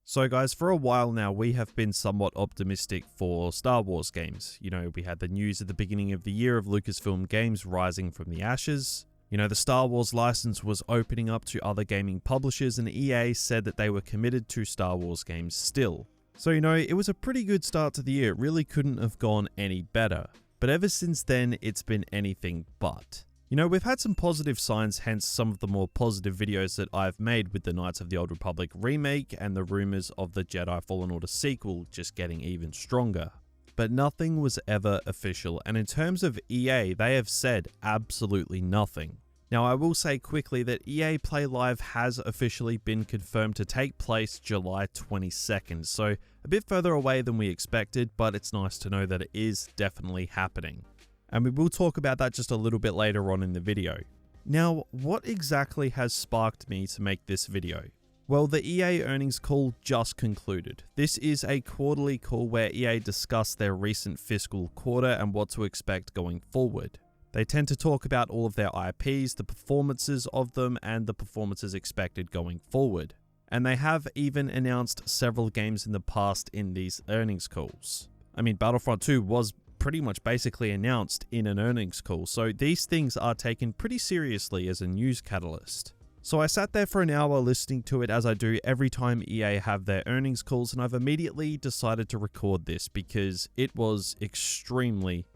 So guys, for a while now, we have been somewhat optimistic for Star Wars games. You know, we had the news at the beginning of the year of Lucasfilm Games rising from the ashes. You know, the Star Wars license was opening up to other gaming publishers, and EA said that they were committed to Star Wars games still. So, you know, it was a pretty good start to the year. It really couldn't have gone any better. But ever since then, it's been anything but. You know, we've had some positive signs, hence some of the more positive videos that I've made with the Knights of the Old Republic remake and the rumors of the Jedi Fallen Order sequel just getting even stronger. But nothing was ever official, and in terms of EA, they have said absolutely nothing. Now, I will say quickly that EA Play Live has officially been confirmed to take place July 22nd, so a bit further away than we expected, but it's nice to know that it is definitely happening. And we will talk about that just a little bit later on in the video. Now, what exactly has sparked me to make this video? Well, the EA earnings call just concluded. This is a quarterly call where EA discuss their recent fiscal quarter and what to expect going forward. They tend to talk about all of their IPs, the performances of them, and the performances expected going forward. And they have even announced several games in the past in these earnings calls. I mean, Battlefront 2 was pretty much basically announced in an earnings call, so these things are taken pretty seriously as a news catalyst. So I sat there for an hour listening to it, as I do every time EA have their earnings calls, and I've immediately decided to record this because it was extremely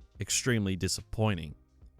disappointing.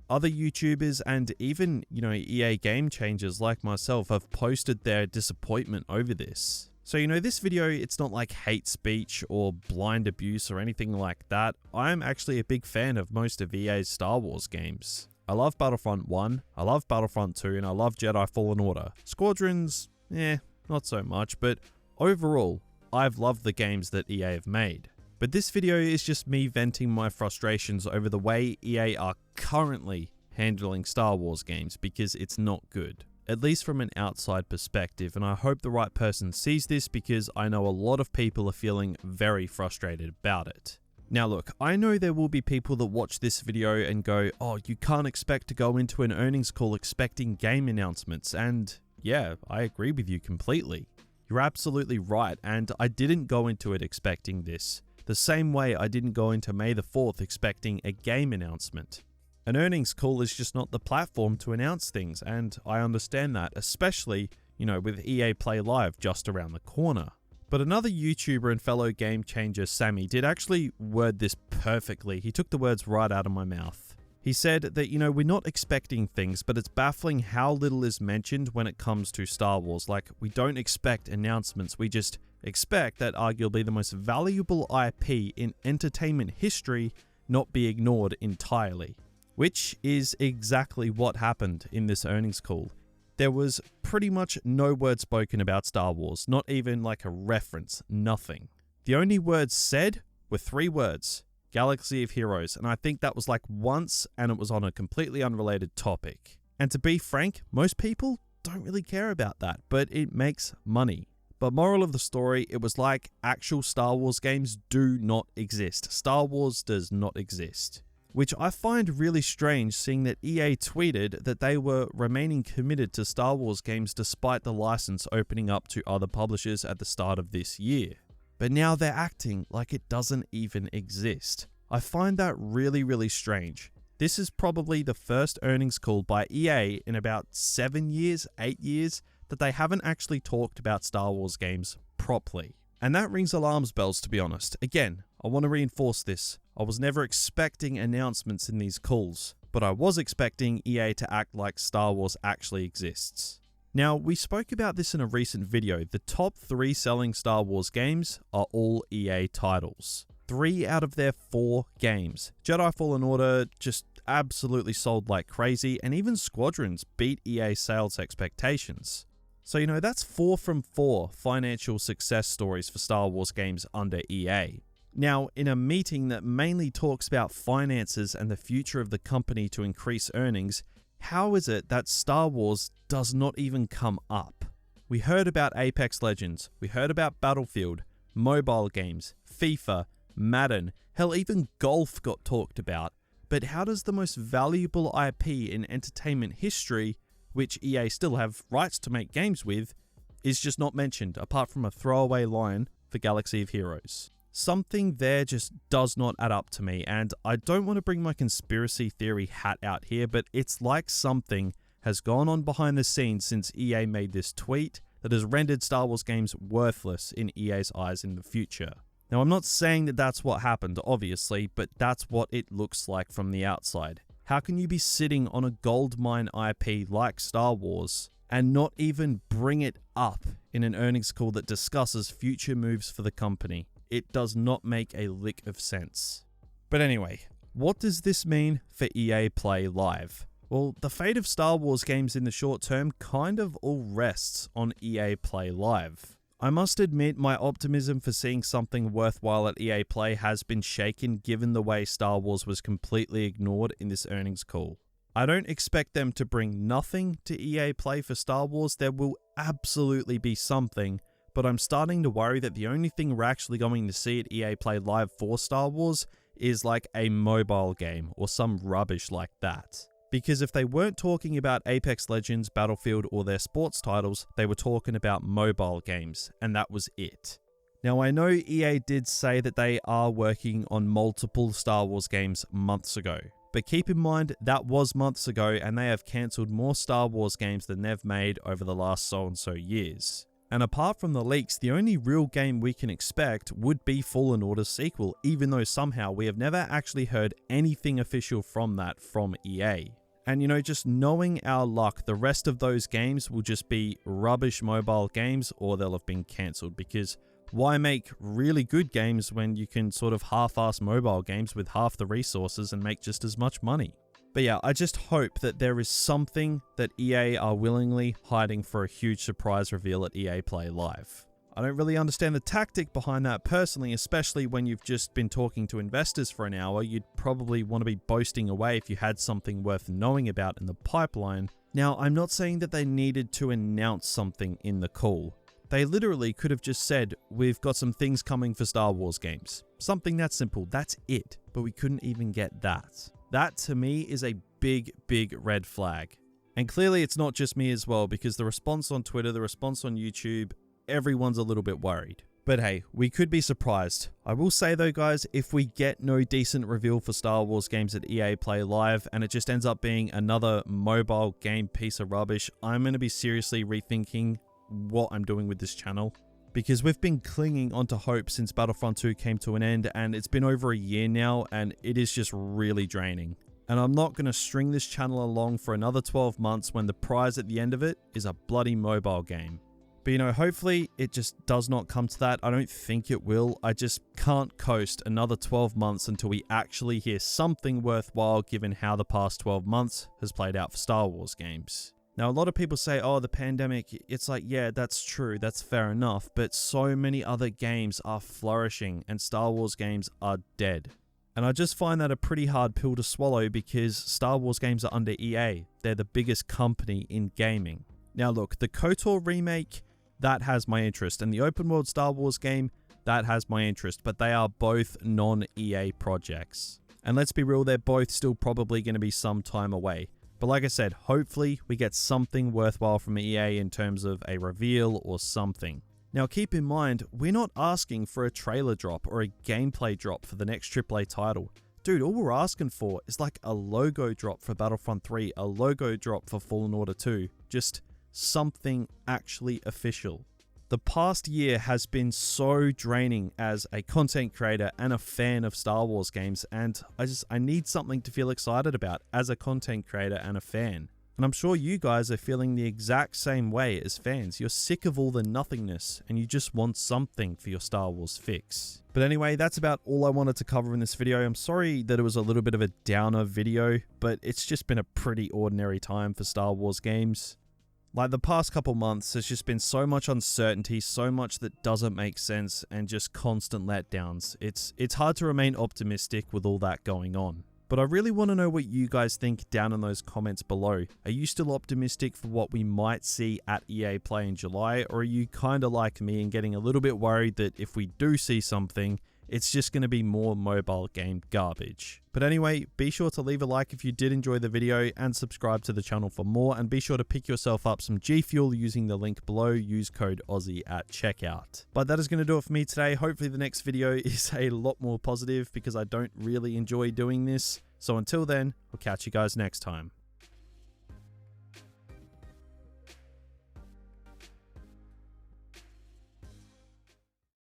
Other YouTubers and even, EA game changers like myself have posted their disappointment over this. So, this video, it's not like hate speech or blind abuse or anything like that. I'm actually a big fan of most of EA's Star Wars games. I love Battlefront 1, I love Battlefront 2, and I love Jedi Fallen Order. Squadrons, not so much, but overall, I've loved the games that EA have made. But this video is just me venting my frustrations over the way EA are currently handling Star Wars games, because it's not good. At least from an outside perspective, and I hope the right person sees this because I know a lot of people are feeling very frustrated about it. Now look, I know there will be people that watch this video and go, oh, you can't expect to go into an earnings call expecting game announcements, and yeah, I agree with you completely. You're absolutely right, and I didn't go into it expecting this. The same way I didn't go into May the 4th expecting a game announcement. An earnings call is just not the platform to announce things, and I understand that, especially, with EA Play Live just around the corner. But another YouTuber and fellow game changer, Sammy, did actually word this perfectly. He took the words right out of my mouth. He said that, we're not expecting things, but it's baffling how little is mentioned when it comes to Star Wars. Like, we don't expect announcements, we just expect that arguably the most valuable IP in entertainment history not be ignored entirely. Which is exactly what happened in this earnings call. There was pretty much no word spoken about Star Wars, not even like a reference, nothing. The only words said were 3 words, Galaxy of Heroes, and I think that was like once, and it was on a completely unrelated topic. And to be frank, most people don't really care about that, but it makes money. But moral of the story, it was like actual Star Wars games do not exist. Star Wars does not exist. Which I find really strange, seeing that EA tweeted that they were remaining committed to Star Wars games despite the license opening up to other publishers at the start of this year. But now they're acting like it doesn't even exist. I find that really strange. This is probably the first earnings call by EA in about 7 years, 8 years, that they haven't actually talked about Star Wars games properly. And that rings alarms bells, to be honest. Again, I want to reinforce this. I was never expecting announcements in these calls, but I was expecting EA to act like Star Wars actually exists. Now, we spoke about this in a recent video. The top 3 selling Star Wars games are all EA titles. 3 out of their 4 games. Jedi Fallen Order just absolutely sold like crazy, and even Squadrons beat EA sales expectations. So, that's 4 from 4 financial success stories for Star Wars games under EA. Now, in a meeting that mainly talks about finances and the future of the company to increase earnings, how is it that Star Wars does not even come up? We heard about Apex Legends, we heard about Battlefield, mobile games, FIFA, Madden, hell, even golf got talked about. But how does the most valuable IP in entertainment history, which EA still have rights to make games with, is just not mentioned, apart from a throwaway line for Galaxy of Heroes. Something there just does not add up to me, and I don't want to bring my conspiracy theory hat out here, but it's like something has gone on behind the scenes since EA made this tweet that has rendered Star Wars games worthless in EA's eyes in the future. Now, I'm not saying that that's what happened, obviously, but that's what it looks like from the outside. How can you be sitting on a goldmine IP like Star Wars and not even bring it up in an earnings call that discusses future moves for the company? It does not make a lick of sense. But anyway, what does this mean for EA Play Live? Well, the fate of Star Wars games in the short term kind of all rests on EA Play Live. I must admit my optimism for seeing something worthwhile at EA Play has been shaken given the way Star Wars was completely ignored in this earnings call. I don't expect them to bring nothing to EA Play for Star Wars. There will absolutely be something, but I'm starting to worry that the only thing we're actually going to see at EA Play Live for Star Wars is like a mobile game or some rubbish like that. Because if they weren't talking about Apex Legends, Battlefield, or their sports titles, they were talking about mobile games, and that was it. Now, I know EA did say that they are working on multiple Star Wars games months ago, but keep in mind that was months ago, and they have cancelled more Star Wars games than they've made over the last so-and-so years. And apart from the leaks, the only real game we can expect would be Fallen Order's sequel, even though somehow we have never actually heard anything official from that from EA. And you know, just knowing our luck, the rest of those games will just be rubbish mobile games or they'll have been cancelled, because why make really good games when you can sort of half-ass mobile games with half the resources and make just as much money? But yeah, I just hope that there is something that EA are willingly hiding for a huge surprise reveal at EA Play Live. I don't really understand the tactic behind that personally, especially when you've just been talking to investors for an hour. You'd probably want to be boasting away if you had something worth knowing about in the pipeline. Now, I'm not saying that they needed to announce something in the call. They literally could have just said, we've got some things coming for Star Wars games. Something that simple, that's it. But we couldn't even get that. That to me is a big, big red flag. And clearly it's not just me as well, because the response on Twitter, the response on YouTube, everyone's a little bit worried. But hey, we could be surprised. I will say though, guys, if we get no decent reveal for Star Wars games at EA Play Live and it just ends up being another mobile game piece of rubbish, I'm going to be seriously rethinking what I'm doing with this channel. Because we've been clinging onto hope since Battlefront 2 came to an end, and it's been over a year now, and it is just really draining. And I'm not going to string this channel along for another 12 months when the prize at the end of it is a bloody mobile game. But you know, hopefully it just does not come to that. I don't think it will. I just can't coast another 12 months until we actually hear something worthwhile, given how the past 12 months has played out for Star Wars games. Now, a lot of people say, oh, the pandemic, it's like, yeah, that's true, that's fair enough, but so many other games are flourishing and Star Wars games are dead. And I just find that a pretty hard pill to swallow, because Star Wars games are under EA. They're the biggest company in gaming. Now look, the KOTOR remake, that has my interest, and the open world Star Wars game, that has my interest, but they are both non-EA projects. And let's be real, they're both still probably going to be some time away. But like I said, hopefully we get something worthwhile from EA in terms of a reveal or something. Now keep in mind, we're not asking for a trailer drop or a gameplay drop for the next AAA title. Dude, all we're asking for is like a logo drop for Battlefront 3, a logo drop for Fallen Order 2. Just something actually official. The past year has been so draining as a content creator and a fan of Star Wars games, and I need something to feel excited about as a content creator and a fan. And I'm sure you guys are feeling the exact same way as fans. You're sick of all the nothingness and you just want something for your Star Wars fix. But anyway, that's about all I wanted to cover in this video. I'm sorry that it was a little bit of a downer video, but it's just been a pretty ordinary time for Star Wars games. Like the past couple months, there's just been so much uncertainty, so much that doesn't make sense, and just constant letdowns. It's hard to remain optimistic with all that going on. But I really want to know what you guys think down in those comments below. Are you still optimistic for what we might see at EA Play in July, or are you kind of like me and getting a little bit worried that if we do see something, it's just going to be more mobile game garbage. But anyway, be sure to leave a like if you did enjoy the video and subscribe to the channel for more, and be sure to pick yourself up some G Fuel using the link below. Use code Ozzy at checkout. But that is going to do it for me today. Hopefully the next video is a lot more positive because I don't really enjoy doing this. So until then, I'll catch you guys next time.